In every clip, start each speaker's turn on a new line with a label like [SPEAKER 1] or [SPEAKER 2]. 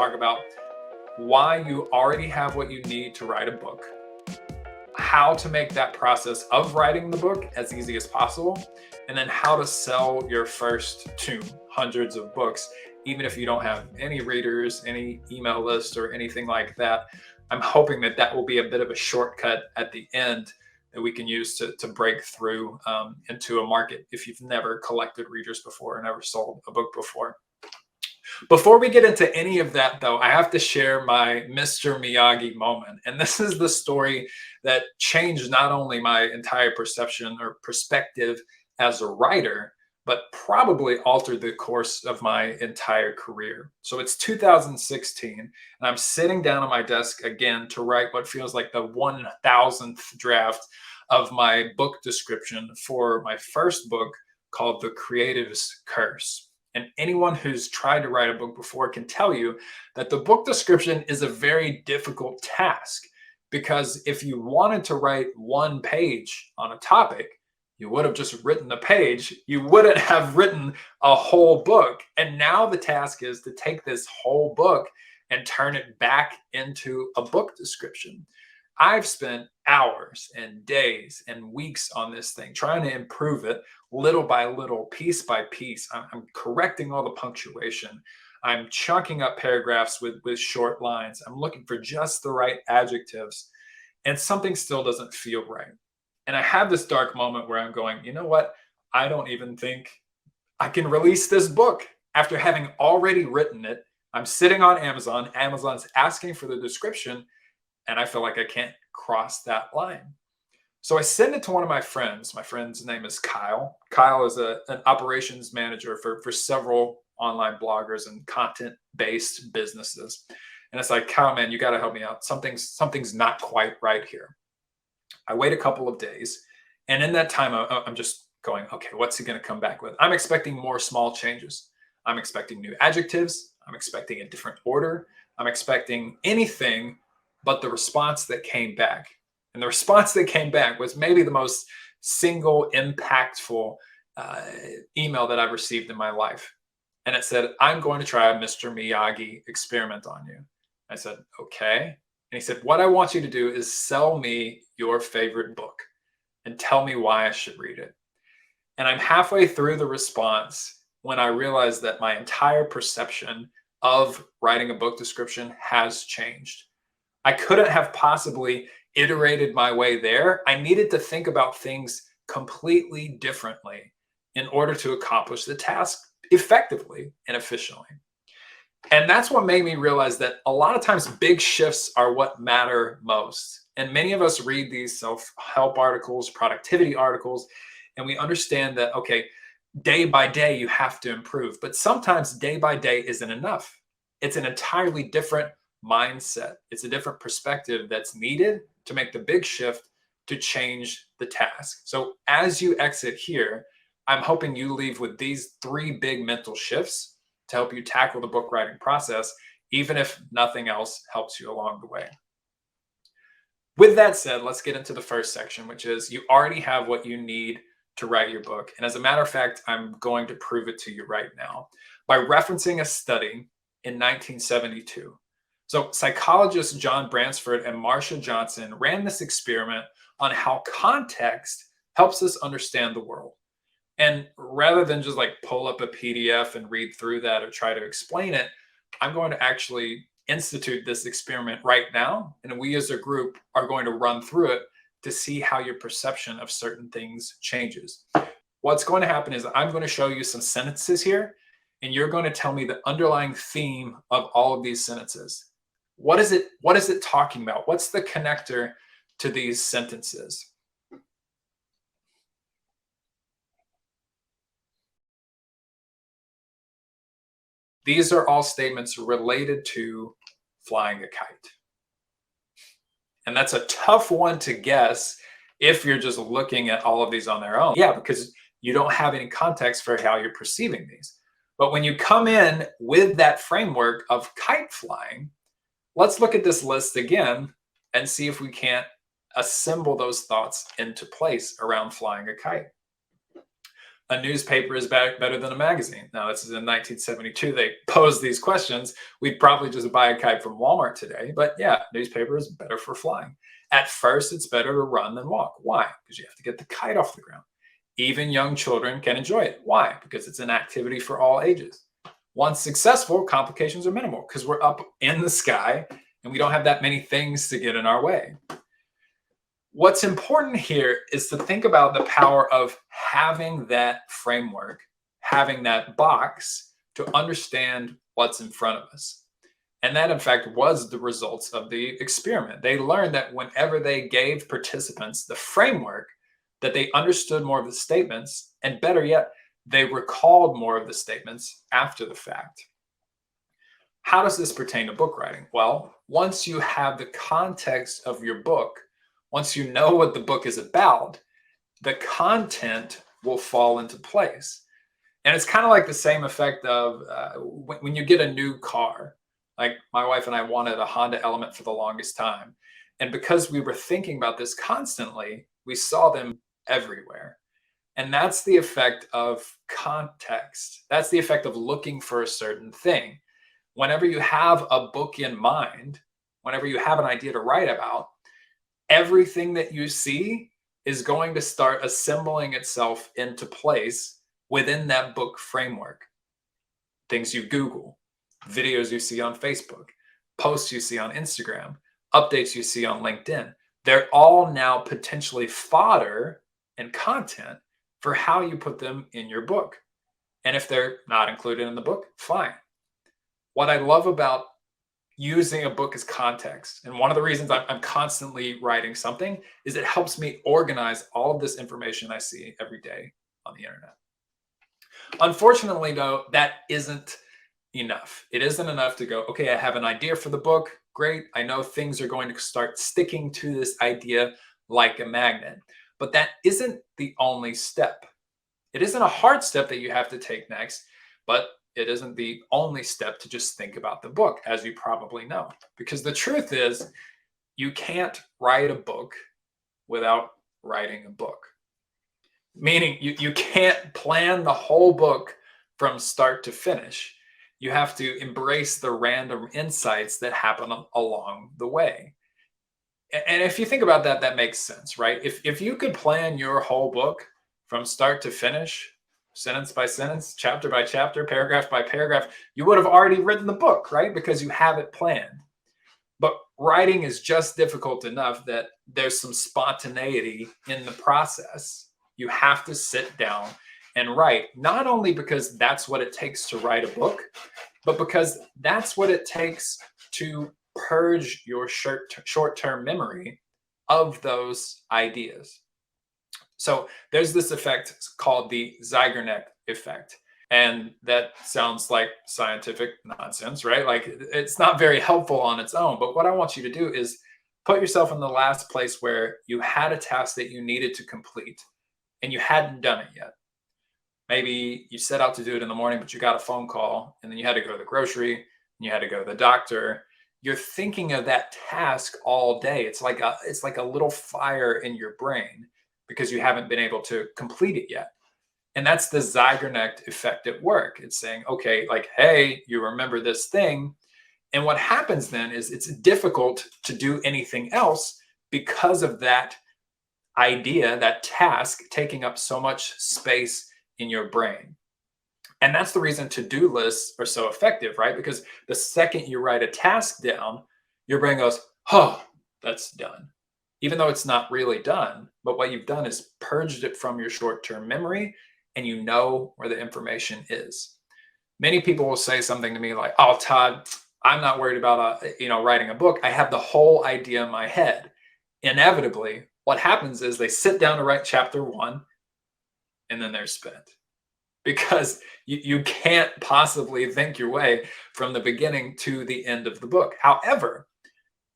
[SPEAKER 1] talk about why you already have what you need to write a book, how to make that process of writing the book as easy as possible, and then how to sell your first two hundreds of books, even if you don't have any readers, any email list, or anything like that. I'm hoping that that will be a bit of a shortcut at the end that we can use to break through into a market if you've never collected readers before or never sold a book before. Before we get into any of that, though, I have to share my Mr. Miyagi moment. And this is the story that changed not only my entire perception or perspective as a writer, but probably altered the course of my entire career. So it's 2016, and I'm sitting down at my desk again to write what feels like the 1000th draft of my book description for my first book called The Creative's Curse. And anyone who's tried to write a book before can tell you that the book description is a very difficult task, because if you wanted to write one page on a topic, you would have just written a page. You wouldn't have written a whole book. And now the task is to take this whole book and turn it back into a book description. I've spent hours and days and weeks on this thing, trying to improve it little by little, piece by piece. I'm correcting all the punctuation. I'm chunking up paragraphs with short lines. I'm looking for just the right adjectives, and something still doesn't feel right. And I have this dark moment where I'm going, you know what? I don't even think I can release this book after having already written it. I'm sitting on Amazon. Amazon's asking for the description, and I feel like I can't cross that line. So I send it to one of my friends. My friend's name is Kyle. Kyle is an operations manager for several online bloggers and content-based businesses. And it's like, Kyle, man, you got to help me out. Something's not quite right here. I wait a couple of days, and in that time, I'm just going, okay, what's he going to come back with? I'm expecting more small changes. I'm expecting new adjectives. I'm expecting a different order. I'm expecting anything but the response that came back. And the response that came back was maybe the most single impactful email that I've received in my life. And it said, I'm going to try a Mr. Miyagi experiment on you. I said, okay. And he said, what I want you to do is sell me your favorite book and tell me why I should read it. And I'm halfway through the response when I realized that my entire perception of writing a book description has changed. I couldn't have possibly iterated my way there. I needed to think about things completely differently in order to accomplish the task effectively and efficiently. And that's what made me realize that a lot of times big shifts are what matter most. And many of us read these self-help articles, productivity articles, and we understand that, okay, day by day you have to improve. But sometimes day by day isn't enough. It's an entirely different mindset. It's a different perspective that's needed to make the big shift to change the task. So as you exit here, I'm hoping you leave with these 3 big mental shifts to help you tackle the book writing process, even if nothing else helps you along the way. With that said, let's get into the first section, which is you already have what you need to write your book. And as a matter of fact, I'm going to prove it to you right now by referencing a study in 1972. So psychologists John Bransford and Marsha Johnson ran this experiment on how context helps us understand the world. And rather than just like pull up a PDF and read through that or try to explain it, I'm going to actually institute this experiment right now. And we as a group are going to run through it to see how your perception of certain things changes. What's going to happen is I'm going to show you some sentences here, and you're going to tell me the underlying theme of all of these sentences. What is it talking about? What's the connector to these sentences? These are all statements related to flying a kite. And that's a tough one to guess if you're just looking at all of these on their own. Yeah, because you don't have any context for how you're perceiving these. But when you come in with that framework of kite flying, let's look at this list again and see if we can't assemble those thoughts into place around flying a kite. a newspaper is better than a magazine. Now, this is in 1972. They posed these questions. We'd probably just buy a kite from Walmart today. But yeah, newspaper is better for flying. At first, it's better to run than walk. Why? Because you have to get the kite off the ground. Even young children can enjoy it. Why? Because it's an activity for all ages. Once successful, complications are minimal because we're up in the sky and we don't have that many things to get in our way. What's important here is to think about the power of having that framework, having that box to understand what's in front of us. And that, in fact, was the results of the experiment. They learned that whenever they gave participants the framework, that they understood more of the statements, and better yet, they recalled more of the statements after the fact. How does this pertain to book writing? Well, once you have the context of your book, once you know what the book is about, the content will fall into place. And it's kind of like the same effect of when you get a new car. Like my wife and I wanted a Honda Element for the longest time. And because we were thinking about this constantly, we saw them everywhere. And that's the effect of context. That's the effect of looking for a certain thing. Whenever you have a book in mind, whenever you have an idea to write about, everything that you see is going to start assembling itself into place within that book framework. Things you Google, videos you see on Facebook, posts you see on Instagram, updates you see on LinkedIn. They're all now potentially fodder and content for how you put them in your book. And if they're not included in the book, fine. What I love about using a book as context, and one of the reasons I'm constantly writing something, is it helps me organize all of this information I see every day on the internet. Unfortunately, though, that isn't enough. It isn't enough to go, okay, I have an idea for the book. Great. I know things are going to start sticking to this idea like a magnet. But that isn't the only step. It isn't a hard step that you have to take next, but it isn't the only step to just think about the book, as you probably know. Because the truth is, you can't write a book without writing a book. Meaning you can't plan the whole book from start to finish. You have to embrace the random insights that happen along the way. And if you think about that, that makes sense, right? If you could plan your whole book from start to finish, sentence by sentence, chapter by chapter, paragraph by paragraph, you would have already written the book, right? Because you have it planned. But writing is just difficult enough that there's some spontaneity in the process. You have to sit down and write, not only because that's what it takes to write a book, but because that's what it takes to purge your short-term memory of those ideas. So there's this effect called the Zeigarnik effect. And that sounds like scientific nonsense, right? Like it's not very helpful on its own. But what I want you to do is put yourself in the last place where you had a task that you needed to complete and you hadn't done it yet. Maybe you set out to do it in the morning, but you got a phone call and then you had to go to the grocery and you had to go to the doctor. You're thinking of that task all day. It's like a little fire in your brain because you haven't been able to complete it yet. And that's the Zeigarnik effect at work. It's saying, okay, like, hey, you remember this thing. And what happens then is it's difficult to do anything else because of that idea, that task taking up so much space in your brain. And that's the reason to-do lists are so effective, right? Because the second you write a task down, your brain goes, oh, that's done. Even though it's not really done, but what you've done is purged it from your short-term memory and you know where the information is. Many people will say something to me like, oh, Todd, I'm not worried about writing a book. I have the whole idea in my head. Inevitably, what happens is they sit down to write chapter 1 and then they're spent. Because you can't possibly think your way from the beginning to the end of the book. However,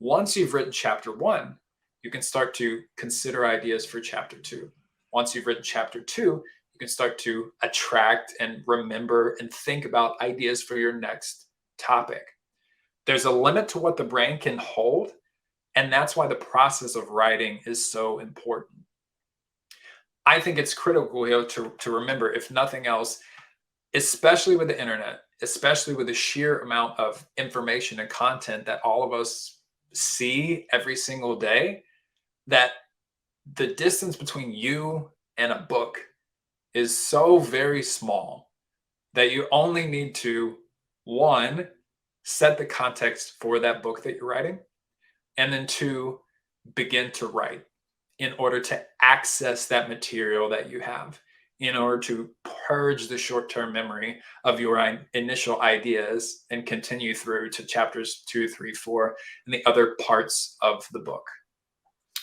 [SPEAKER 1] once you've written chapter 1, you can start to consider ideas for chapter 2. Once you've written chapter 2, you can start to attract and remember and think about ideas for your next topic. There's a limit to what the brain can hold, and that's why the process of writing is so important. I think it's critical here to remember, if nothing else, especially with the internet, especially with the sheer amount of information and content that all of us see every single day, that the distance between you and a book is so very small that you only need to, one, set the context for that book that you're writing, and then two, begin to write in order to access that material that you have, in order to purge the short-term memory of your initial ideas and continue through to chapters 2, 3, 4, and the other parts of the book.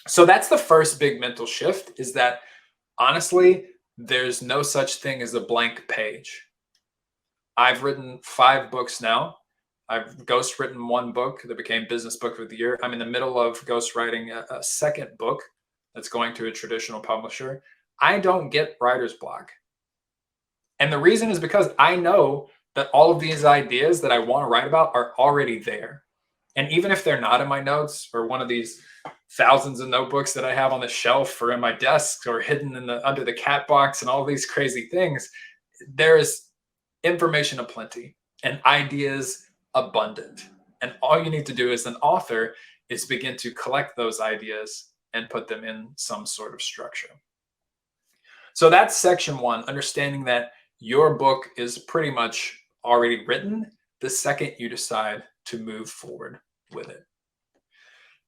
[SPEAKER 1] So that's the first big mental shift, is that honestly, there's no such thing as a blank page. I've written 5 books now. I've ghost written 1 book that became Business Book of the Year. I'm in the middle of ghost writing a second book that's going to a traditional publisher. I don't get writer's block. And the reason is because I know that all of these ideas that I want to write about are already there. And even if they're not in my notes or one of these thousands of notebooks that I have on the shelf or in my desk or hidden in the under the cat box and all these crazy things, there is information aplenty and ideas abundant. And all you need to do as an author is begin to collect those ideas and put them in some sort of structure. So that's section 1, understanding that your book is pretty much already written the second you decide to move forward with it.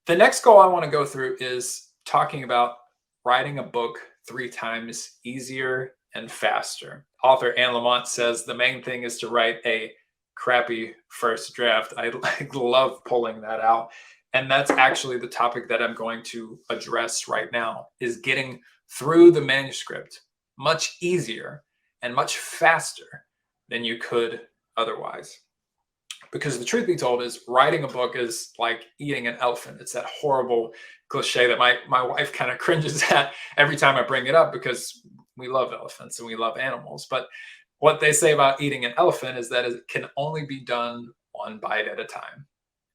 [SPEAKER 1] The next goal I want to go through is talking about writing a book 3 times easier and faster. Author Anne Lamott says the main thing is to write a crappy first draft. I love pulling that out. And that's actually the topic that I'm going to address right now, is getting through the manuscript much easier and much faster than you could otherwise. Because the truth be told is, writing a book is like eating an elephant. It's that horrible cliche that my wife kind of cringes at every time I bring it up, because we love elephants and we love animals. But what they say about eating an elephant is that it can only be done 1 bite at a time.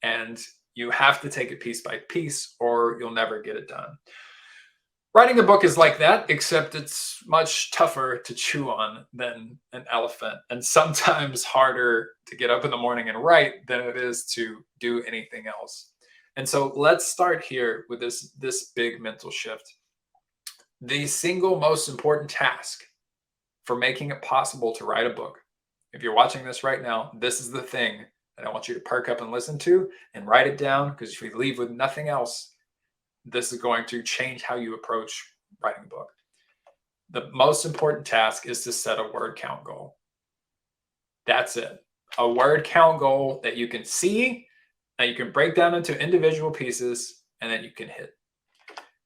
[SPEAKER 1] And you have to take it piece by piece or you'll never get it done. Writing a book is like that, except it's much tougher to chew on than an elephant, and sometimes harder to get up in the morning and write than it is to do anything else. And so let's start here with this big mental shift. The single most important task for making it possible to write a book, if you're watching this right now, this is the thing that I want you to perk up and listen to and write it down, because if you leave with nothing else, this is going to change how you approach writing a book. The most important task is to set a word count goal. That's it. A word count goal that you can see, that you can break down into individual pieces, and that you can hit.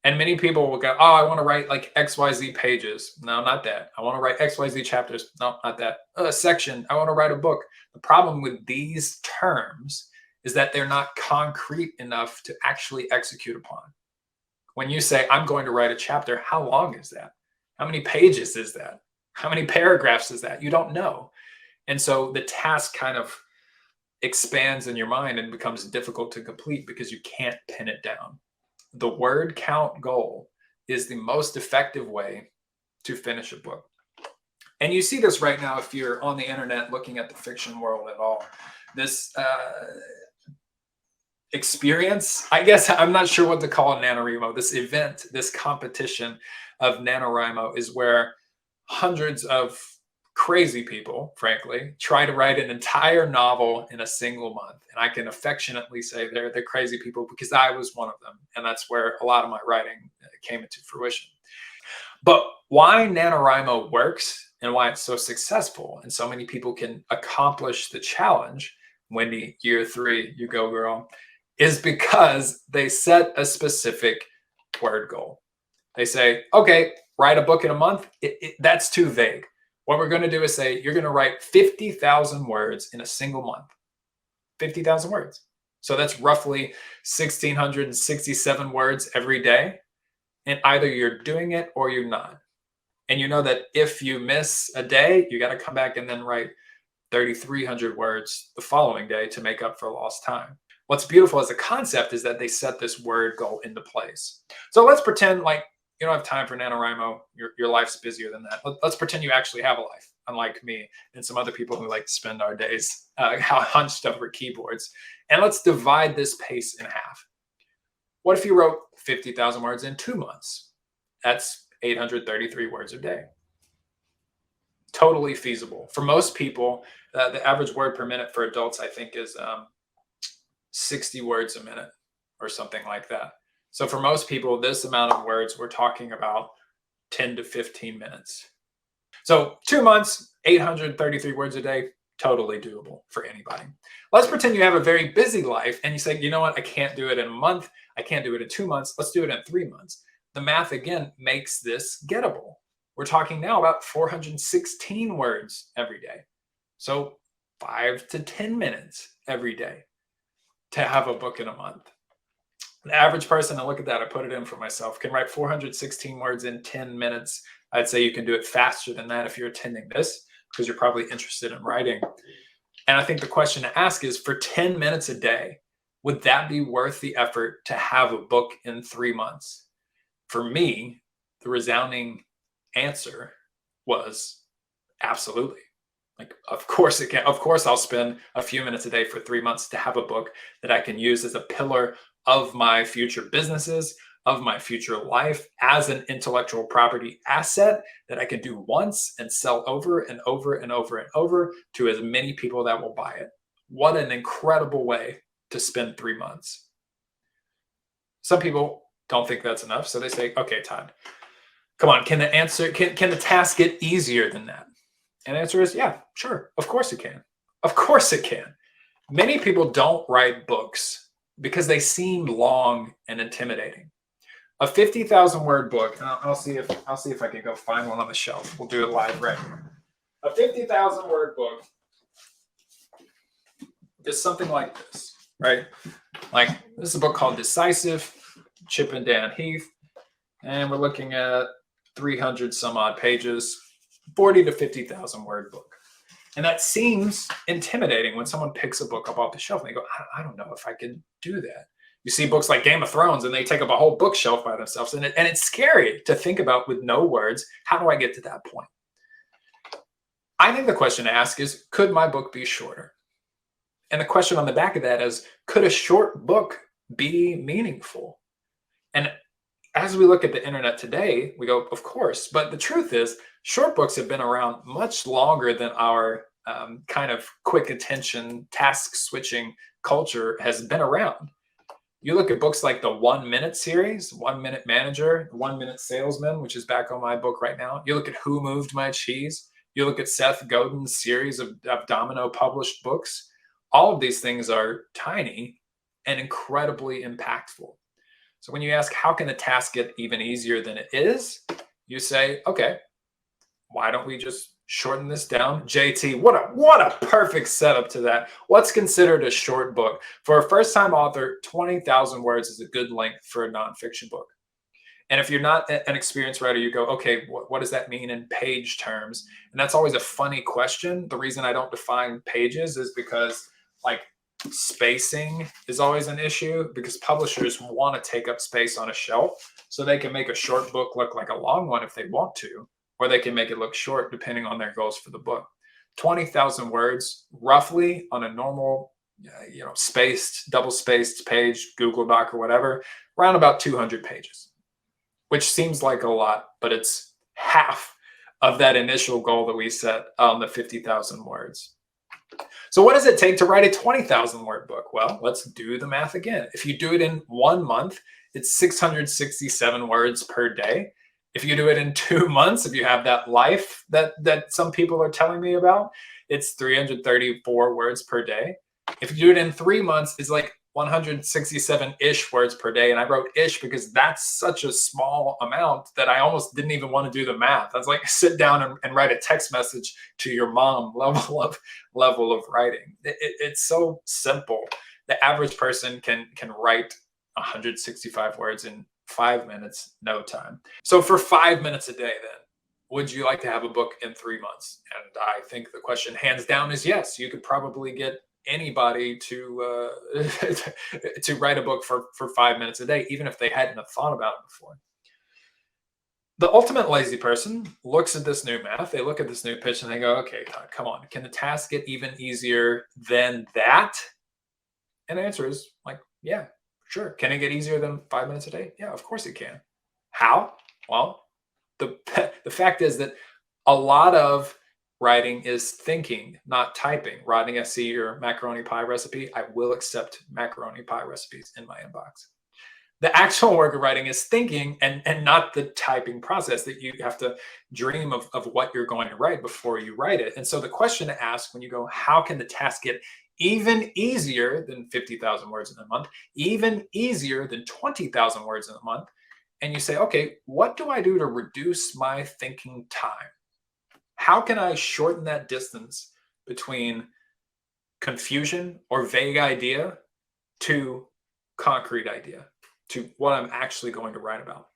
[SPEAKER 1] And many people will go, oh, I want to write like XYZ pages. No, not that. I want to write XYZ chapters. No, not that. A section. I want to write a book. The problem with these terms is that they're not concrete enough to actually execute upon. When you say, I'm going to write a chapter, how long is that? How many pages is that? How many paragraphs is that? You don't know. And so the task kind of expands in your mind and becomes difficult to complete because you can't pin it down. The word count goal is the most effective way to finish a book. And you see this right now if you're on the internet looking at the fiction world at all. This experience, I guess, I'm not sure what to call NaNoWriMo. This event, this competition of NaNoWriMo is where hundreds of crazy people, frankly, try to write an entire novel in a single month. And I can affectionately say they're crazy people, because I was one of them. And that's where a lot of my writing came into fruition. But why NaNoWriMo works and why it's so successful and so many people can accomplish the challenge, Wendy, year 3, you go girl, is because they set a specific word goal. They say, okay, write a book in a month. That's too vague. What we're going to do is say, you're going to write 50,000 words in a single month. 50,000 words. So that's roughly 1,667 words every day. And either you're doing it or you're not. And you know that if you miss a day, you got to come back and then write 3,300 words the following day to make up for lost time. What's beautiful as a concept is that they set this word goal into place. So let's pretend like You don't have time for NaNoWriMo. Your life's busier than that. Let's pretend you actually have a life, unlike me and some other people who like to spend our days hunched over keyboards. And let's divide this pace in half. What if you wrote 50,000 words in 2 months? That's 833 words a day. Totally feasible. For most people, the average word per minute for adults, I think, is 60 words a minute or something like that. So for most people, this amount of words, we're talking about 10 to 15 minutes. So 2 months, 833 words a day, totally doable for anybody. Let's pretend you have a very busy life and you say, you know what, I can't do it in a month. I can't do it in 2 months. Let's do it in 3 months. The math, again, makes this gettable. We're talking now about 416 words every day. So 5 to 10 minutes every day to have a book in a month. The average person, and look at that, I put it in for myself, can write 416 words in 10 minutes. I'd say you can do it faster than that if you're attending this, because you're probably interested in writing. And I think the question to ask is, for 10 minutes a day, would that be worth the effort to have a book in 3 months? For me, the resounding answer was absolutely. Like, of course it can. Of course, I'll spend a few minutes a day for 3 months to have a book that I can use as a pillar of my future businesses, of my future life, as an intellectual property asset that I can do once and sell over and over and over and over to as many people that will buy it. What an incredible way to spend 3 months. Some people don't think that's enough, so they say, okay, Todd, come on, can the task get easier than that? And the answer is, yeah, sure, of course it can. Of course it can. Many people don't write books because they seem long and intimidating. A 50,000 word book, and I'll see if I can go find one on the shelf. We'll do it live right here. A 50,000 word book is something like this, right? Like, this is a book called Decisive, Chip and Dan Heath, and we're looking at 300 some odd pages, 40 to 50,000 word book. And that seems intimidating when someone picks a book up off the shelf and they go, I don't know if I can do that. You see books like Game of Thrones and they take up a whole bookshelf by themselves. And it's scary to think about with no words. How do I get to that point? I think the question to ask is, could my book be shorter? And the question on the back of that is, could a short book be meaningful? And as we look at the internet today, we go, of course. But the truth is, short books have been around much longer than our kind of quick attention, task switching culture has been around. You look at books like the 1 Minute series, 1 Minute Manager, 1 Minute Salesman, which is back on my book right now. You look at Who Moved My Cheese. You look at Seth Godin's series of Domino published books. All of these things are tiny and incredibly impactful. So when you ask, how can the task get even easier than it is? You say, okay, why don't we just shorten this down? JT, what a perfect setup to that. What's considered a short book? For a first-time author, 20,000 words is a good length for a nonfiction book. And if you're not an experienced writer, you go, okay, what does that mean in page terms? And that's always a funny question. The reason I don't define pages is because, like, spacing is always an issue, because publishers want to take up space on a shelf so they can make a short book look like a long one if they want to, or they can make it look short depending on their goals for the book. 20,000 words roughly on a normal, spaced, double spaced page, Google Doc or whatever, around about 200 pages, which seems like a lot, but it's half of that initial goal that we set on the 50,000 words. So what does it take to write a 20,000 word book? Well, let's do the math again. If you do it in 1 month, it's 667 words per day. If you do it in 2 months, if you have that life that some people are telling me about, it's 334 words per day. If you do it in 3 months, it's like 167-ish words per day. And I wrote ish because that's such a small amount that I almost didn't even want to do the math. I was like, sit down and write a text message to your mom level of writing. It's so simple. The average person can write 165 words in 5 minutes, no time. So for 5 minutes a day, then, would you like to have a book in 3 months? And I think the question hands down is yes. You could probably get anybody to to write a book for 5 minutes a day, even if they hadn't have thought about it before. The ultimate lazy person looks at this new math, they look at this new pitch and they go, okay, Todd, come on. Can the task get even easier than that? And the answer is like, yeah, sure. Can it get easier than 5 minutes a day? Yeah, of course it can. How? Well, the, the fact is that a lot of writing is thinking, not typing. Writing, I see your macaroni pie recipe. I will accept macaroni pie recipes in my inbox. The actual work of writing is thinking and not the typing process that you have to dream of what you're going to write before you write it. And so the question to ask when you go, how can the task get even easier than 50,000 words in a month, even easier than 20,000 words in a month? And you say, okay, what do I do to reduce my thinking time? How can I shorten that distance between confusion or vague idea to concrete idea, to what I'm actually going to write about?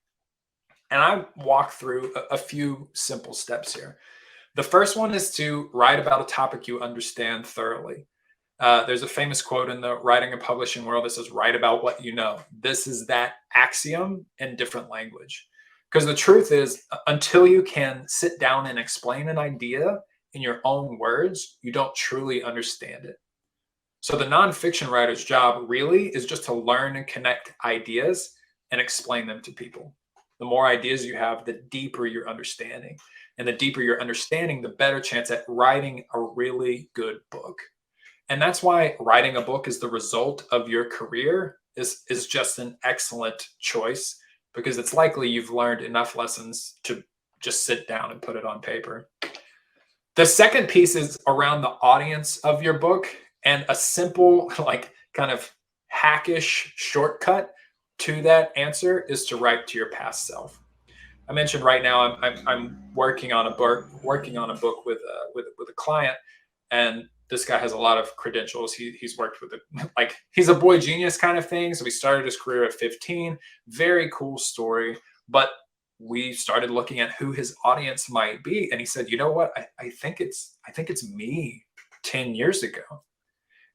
[SPEAKER 1] And I walk through a few simple steps here. The first one is to write about a topic you understand thoroughly. There's a famous quote in the writing and publishing world that says, write about what you know. This is that axiom in different language. Because the truth is, until you can sit down and explain an idea in your own words, you don't truly understand it. So the nonfiction writer's job really is just to learn and connect ideas and explain them to people. The more ideas you have, the deeper your understanding. And the deeper your understanding, the better chance at writing a really good book. And that's why writing a book is the result of your career is just an excellent choice, because it's likely you've learned enough lessons to just sit down and put it on paper. The second piece is around the audience of your book, and a simple, like kind of hackish shortcut to that answer is to write to your past self. I mentioned right now I'm working on a book with a client, and this guy has a lot of credentials. He's worked with like he's a boy genius kind of thing. So he started his career at 15. Very cool story. But we started looking at who his audience might be, and he said, "You know what? I think it's me 10 years ago."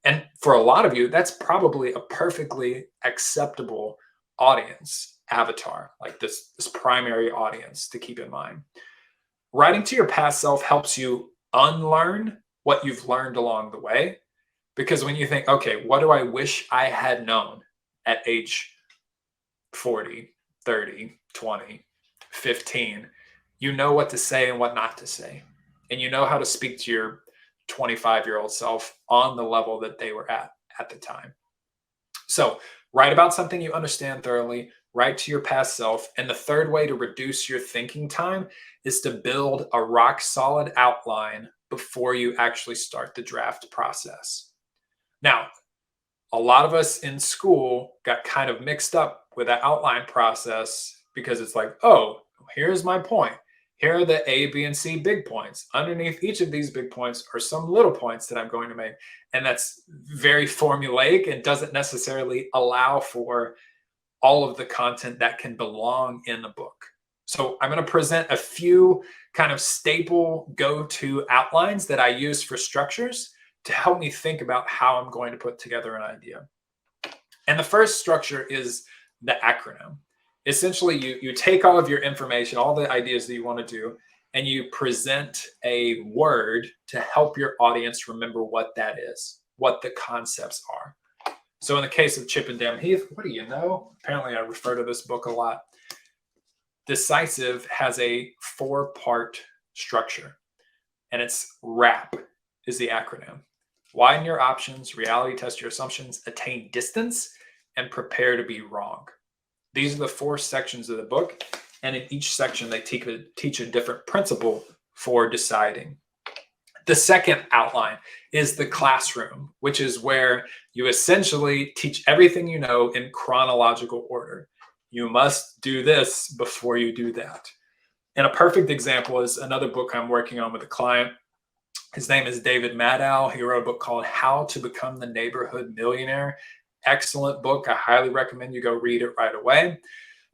[SPEAKER 1] And for a lot of you, that's probably a perfectly acceptable audience avatar, like this primary audience to keep in mind. Writing to your past self helps you unlearn what you've learned along the way. Because when you think, okay, what do I wish I had known at age 40, 30, 20, 15, you know what to say and what not to say. And you know how to speak to your 25-year-old self on the level that they were at the time. So write about something you understand thoroughly, write to your past self. And the third way to reduce your thinking time is to build a rock solid outline before you actually start the draft process. Now, a lot of us in school got kind of mixed up with that outline process because it's like, oh, here's my point. Here are the A, B, and C big points. Underneath each of these big points are some little points that I'm going to make. And that's very formulaic and doesn't necessarily allow for all of the content that can belong in the book. So I'm going to present a few kind of staple go-to outlines that I use for structures to help me think about how I'm going to put together an idea. And the first structure is the acronym. Essentially, you take all of your information, all the ideas that you want to do, and you present a word to help your audience remember what that is, what the concepts are. So in the case of Chip and Dam Heath, what do you know? Apparently, I refer to this book a lot. Decisive has a 4-part structure, and it's WRAP is the acronym. Widen your options, reality test your assumptions, attain distance, and prepare to be wrong. These are the 4 sections of the book, and in each section, they teach a different principle for deciding. The second outline is the classroom, which is where you essentially teach everything you know in chronological order. You must do this before you do that. And a perfect example is another book I'm working on with a client. His name is David Maddow. He wrote a book called How to Become the Neighborhood Millionaire. Excellent book. I highly recommend you go read it right away.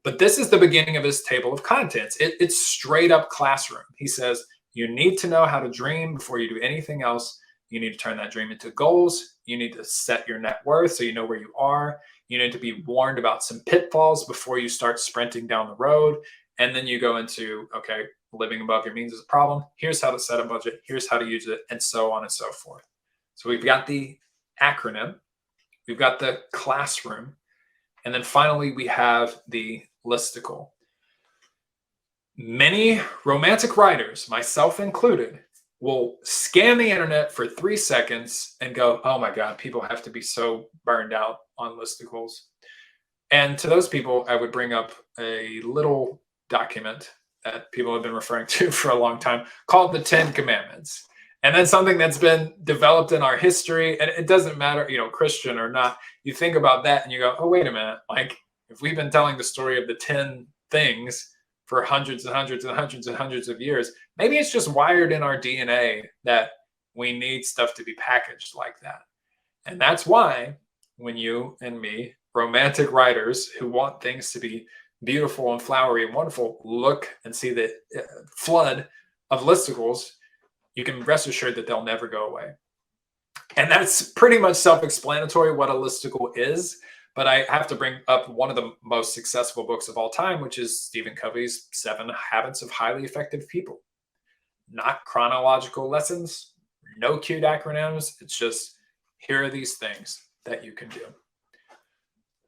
[SPEAKER 1] But this is the beginning of his table of contents. It's straight up classroom. He says, you need to know how to dream before you do anything else. You need to turn that dream into goals. You need to set your net worth so you know where you are. You need to be warned about some pitfalls before you start sprinting down the road. And then you go into, okay, living above your means is a problem. Here's how to set a budget. Here's how to use it, and so on and so forth. So we've got the acronym, we've got the classroom, and then finally we have the listicle. Many romantic writers, myself included, will scan the internet for 3 seconds and go, oh my God, people have to be so burned out on listicles. And to those people, I would bring up a little document that people have been referring to for a long time called the 10 Commandments. And then something that's been developed in our history, and it doesn't matter, Christian or not, you think about that and you go, oh, wait a minute. Like, if we've been telling the story of the 10 things for hundreds and hundreds and hundreds and hundreds of years, maybe it's just wired in our DNA that we need stuff to be packaged like that. And that's why when you and me, romantic writers who want things to be beautiful and flowery and wonderful, look and see the flood of listicles, you can rest assured that they'll never go away. And that's pretty much self-explanatory what a listicle is. But I have to bring up one of the most successful books of all time, which is Stephen Covey's 7 Habits of Highly Effective People. Not chronological lessons, no cute acronyms. It's just, here are these things that you can do.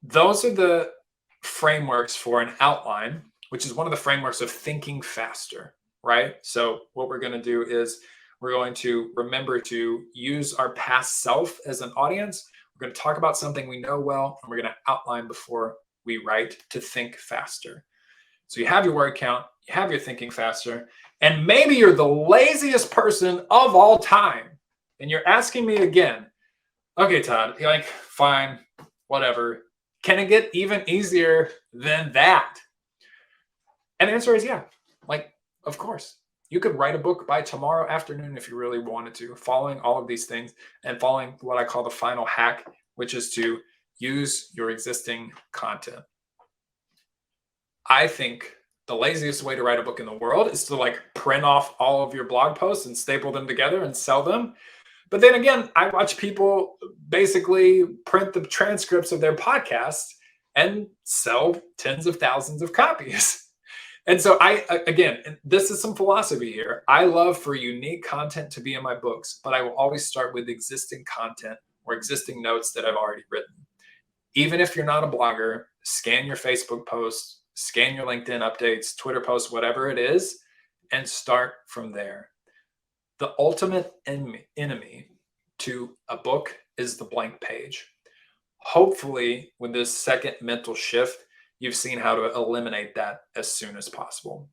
[SPEAKER 1] Those are the frameworks for an outline, which is one of the frameworks of thinking faster, right? So what we're going to do is we're going to remember to use our past self as an audience. We're going to talk about something we know well, and we're going to outline before we write to think faster. So you have your word count, you have your thinking faster, and maybe you're the laziest person of all time. And you're asking me again, okay, Todd, you're like, fine, whatever. Can it get even easier than that? And the answer is yeah. Like, of course. You could write a book by tomorrow afternoon if you really wanted to, following all of these things and following what I call the final hack, which is to use your existing content. I think the laziest way to write a book in the world is to print off all of your blog posts and staple them together and sell them. But then again, I watch people basically print the transcripts of their podcasts and sell tens of thousands of copies. And so this is some philosophy here. I love for unique content to be in my books, but I will always start with existing content or existing notes that I've already written. Even if you're not a blogger, scan your Facebook posts, scan your LinkedIn updates, Twitter posts, whatever it is, and start from there. The ultimate enemy to a book is the blank page. Hopefully, with this second mental shift, you've seen how to eliminate that as soon as possible.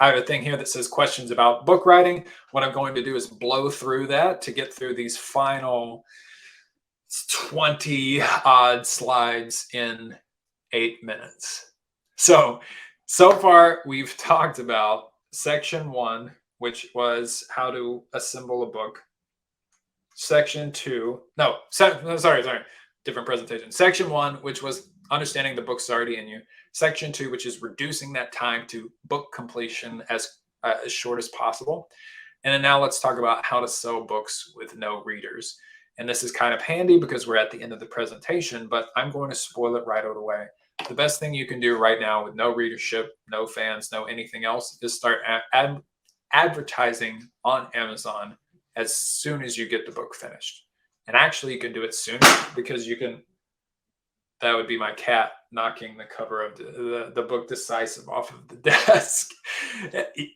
[SPEAKER 1] I have a thing here that says questions about book writing. What I'm going to do is blow through that to get through these final 20 odd slides in 8 minutes. So far we've talked about section 1, which was how to assemble a book. Section 2, different presentation. Section 1, which was understanding the book's already in you. Section 2, which is reducing that time to book completion as short as possible. And then now let's talk about how to sell books with no readers. And this is kind of handy because we're at the end of the presentation, but I'm going to spoil it right out of the way. The best thing you can do right now with no readership, no fans, no anything else is start advertising on Amazon as soon as you get the book finished. And actually you can do it sooner because you can, that would be my cat knocking the cover of the book Decisive off of the desk.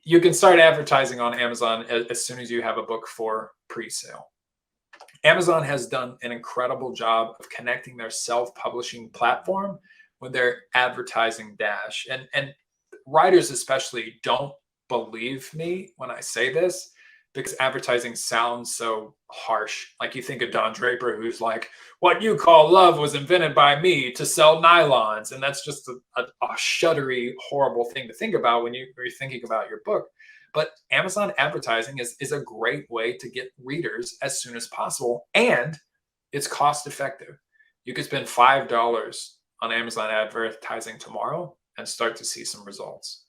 [SPEAKER 1] You can start advertising on Amazon as soon as you have a book for pre-sale. Amazon has done an incredible job of connecting their self-publishing platform with their advertising dash. And writers especially don't believe me when I say this, because advertising sounds so harsh. Like you think of Don Draper, who's like, what you call love was invented by me to sell nylons. And that's just a shuddery, horrible thing to think about when you're thinking about your book. But Amazon advertising is a great way to get readers as soon as possible. And it's cost effective. You could spend $5 on Amazon advertising tomorrow and start to see some results.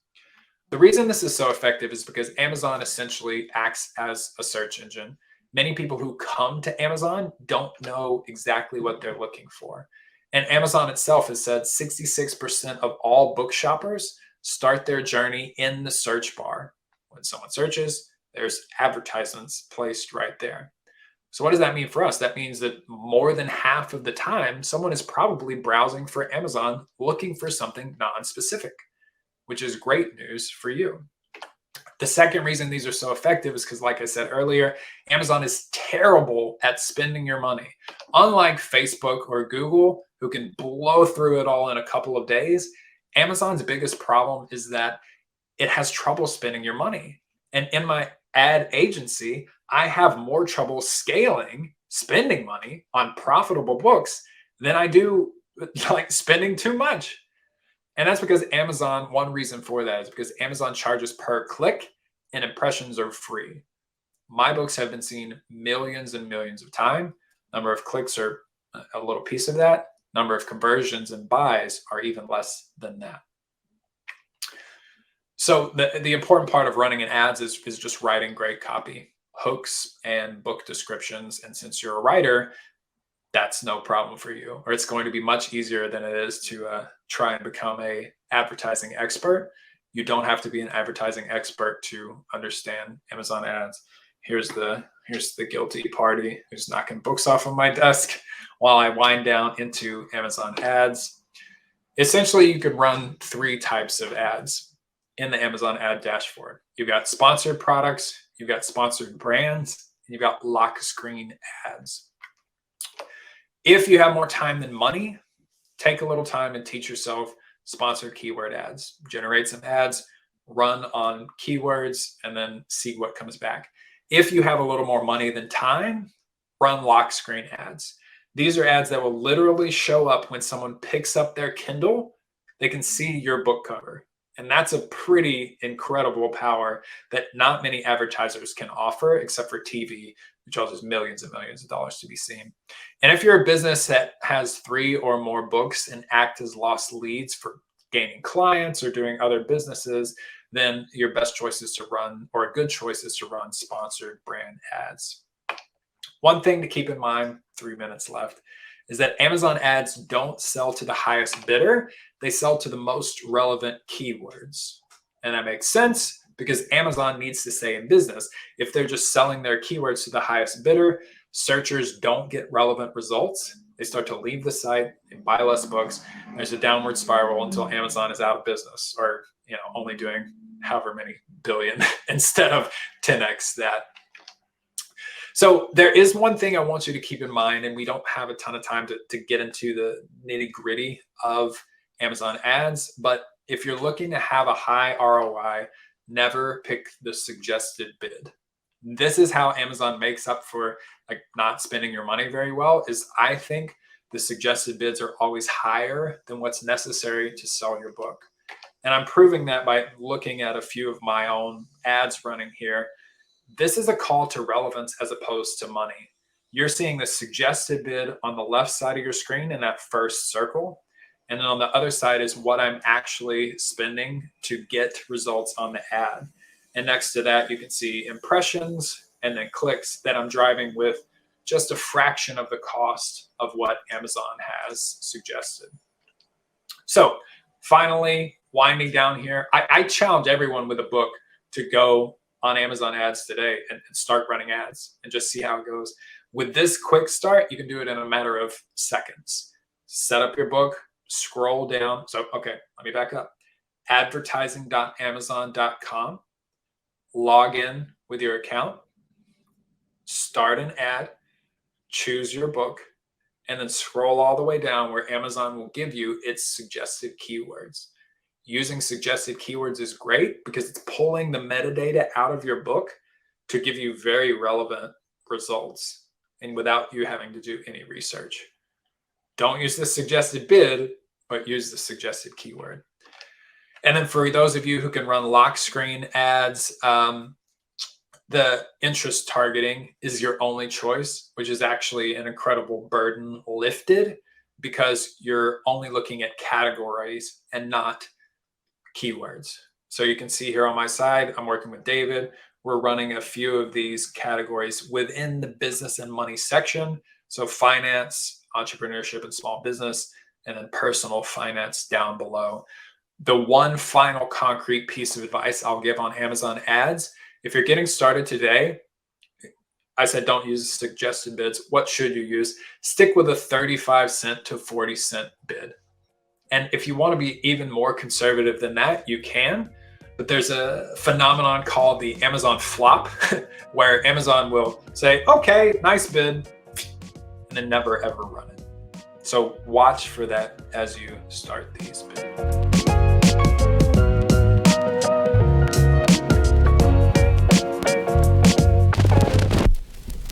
[SPEAKER 1] The reason this is so effective is because Amazon essentially acts as a search engine. Many people who come to Amazon don't know exactly what they're looking for. And Amazon itself has said 66% of all book shoppers start their journey in the search bar. When someone searches, there's advertisements placed right there. So what does that mean for us? That means that more than half of the time, someone is probably browsing for Amazon looking for something non-specific, which is great news for you. The second reason these are so effective is because, like I said earlier, Amazon is terrible at spending your money. Unlike Facebook or Google, who can blow through it all in a couple of days, Amazon's biggest problem is that it has trouble spending your money. And in my ad agency, I have more trouble scaling spending money on profitable books than I do like spending too much. And that's because Amazon, one reason for that is because Amazon charges per click and impressions are free. My books have been seen millions and millions of times. Number of clicks are a little piece of that. Number of conversions and buys are even less than that. So the important part of running an ads is just writing great copy, hooks, and book descriptions. And since you're a writer, that's no problem for you, or it's going to be much easier than it is to try and become a advertising expert. You don't have to be an advertising expert to understand Amazon ads. Here's the guilty party who's knocking books off of my desk while I wind down into Amazon ads. Essentially, you could run 3 types of ads in the Amazon ad dashboard. You've got sponsored products, you've got sponsored brands, and you've got lock screen ads. If you have more time than money, take a little time and teach yourself sponsored keyword ads. Generate some ads, run on keywords, and then see what comes back. If you have a little more money than time, run lock screen ads. These are ads that will literally show up when someone picks up their Kindle. They can see your book cover. And that's a pretty incredible power that not many advertisers can offer, except for TV, which charges millions and millions of dollars to be seen. And if you're a business that has 3 or more books and act as lost leads for gaining clients or doing other businesses, then your best choice is to run, or a good choice is to run, sponsored brand ads. One thing to keep in mind, 3 minutes left, is that Amazon ads don't sell to the highest bidder. They sell to the most relevant keywords. And that makes sense because Amazon needs to stay in business. If they're just selling their keywords to the highest bidder, searchers don't get relevant results. They start to leave the site and buy less books. There's a downward spiral until Amazon is out of business, or only doing however many billion instead of 10x that. So there is one thing I want you to keep in mind, and we don't have a ton of time to get into the nitty-gritty of Amazon ads, but if you're looking to have a high ROI, never pick the suggested bid. This is how Amazon makes up for not spending your money very well, is I think the suggested bids are always higher than what's necessary to sell your book. And I'm proving that by looking at a few of my own ads running here. This is a call to relevance as opposed to money. You're seeing the suggested bid on the left side of your screen in that first circle. And then on the other side is what I'm actually spending to get results on the ad. And next to that, you can see impressions and then clicks that I'm driving with just a fraction of the cost of what Amazon has suggested. So finally, winding down here, I challenge everyone with a book to go on Amazon ads today and start running ads and just see how it goes. With this quick start, you can do it in a matter of seconds. Set up your book, scroll down. So, okay, let me back up. Advertising.amazon.com. Log in with your account, start an ad, choose your book, and then scroll all the way down where Amazon will give you its suggested keywords. Using suggested keywords is great because it's pulling the metadata out of your book to give you very relevant results and without you having to do any research. Don't use the suggested bid, but use the suggested keyword. And then for those of you who can run lock screen ads, the interest targeting is your only choice, which is actually an incredible burden lifted because you're only looking at categories and not keywords. So you can see here on my side, I'm working with David. We're running a few of these categories within the business and money section. So finance, entrepreneurship, and small business, and then personal finance down below. The one final concrete piece of advice I'll give on Amazon ads, if you're getting started today, I said don't use suggested bids. What should you use? Stick with a 35 cent to 40 cent bid. And if you want to be even more conservative than that, you can. But there's a phenomenon called the Amazon flop, where Amazon will say, okay, nice bid, and then never ever run it. So watch for that as you start these bids.